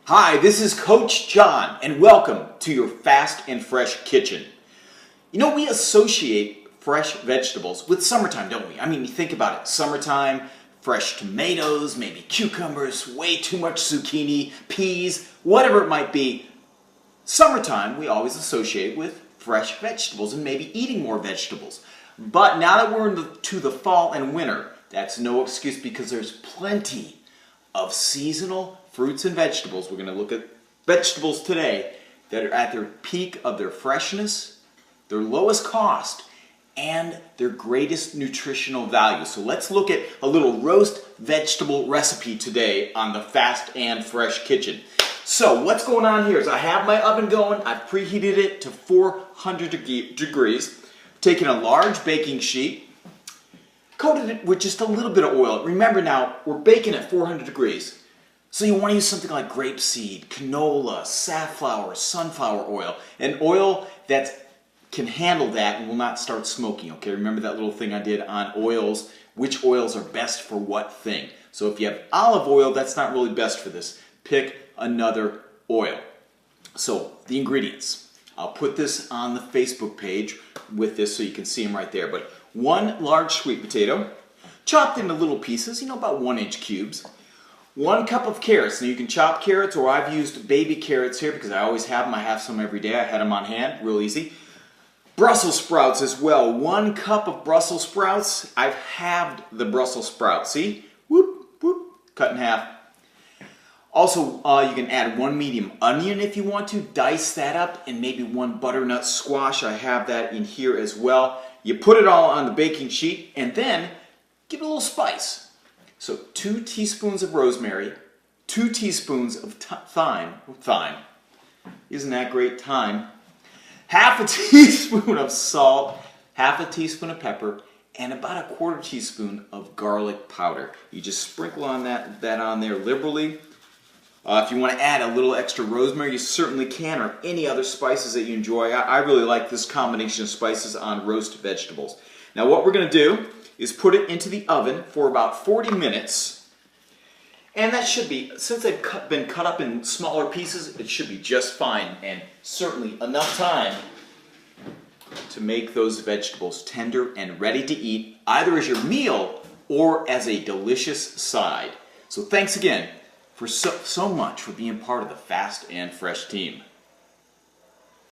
Hi, this is Coach John, and welcome to your Fast and Fresh Kitchen. You know, we associate fresh vegetables with summertime, don't we? I mean, you think about it. Summertime, fresh tomatoes, maybe cucumbers, way too much zucchini, peas, whatever it might be. Summertime, we always associate with fresh vegetables and maybe eating more vegetables. But now that we're into the fall and winter, that's no excuse because there's plenty of seasonal fruits and vegetables. We're going to look at vegetables today that are at their peak of their freshness, their lowest cost, and their greatest nutritional value. So let's look at a little roast vegetable recipe today on the Fast and Fresh Kitchen. So what's going on here is I have my oven going. I've preheated it to 400 degrees. Taken a large baking sheet, coated it with just a little bit of oil. Remember now, we're baking at 400 degrees. So you want to use something like grapeseed, canola, safflower, sunflower oil. An oil that can handle that and will not start smoking, okay? Remember that little thing I did on oils, which oils are best for what thing. So if you have olive oil, that's not really best for this. Pick another oil. So the ingredients. I'll put this on the Facebook page with this so you can see them right there. But 1 large sweet potato, chopped into little pieces, about 1-inch cubes. 1 cup of carrots. Now you can chop carrots, or I've used baby carrots here because I always have them. I have some every day. I had them on hand, real easy. Brussels sprouts as well. 1 cup of Brussels sprouts. I've halved the Brussels sprouts. See? Whoop, whoop, cut in half. Also, you can add 1 medium onion if you want to. Dice that up, and maybe 1 butternut squash. I have that in here as well. You put it all on the baking sheet, and then give it a little spice. So 2 teaspoons of rosemary, 2 teaspoons of thyme. Isn't that great? Thyme. Half a teaspoon of salt, half a teaspoon of pepper, and about a 1/4 teaspoon of garlic powder. You just sprinkle on that on there liberally. If you want to add a little extra rosemary, you certainly can, or any other spices that you enjoy. I really like this combination of spices on roast vegetables. Now what we're going to do is put it into the oven for about 40 minutes. And that should be, since they've been cut up in smaller pieces, it should be just fine, and certainly enough time to make those vegetables tender and ready to eat, either as your meal or as a delicious side. So thanks again for so much for being part of the Fast and Fresh team.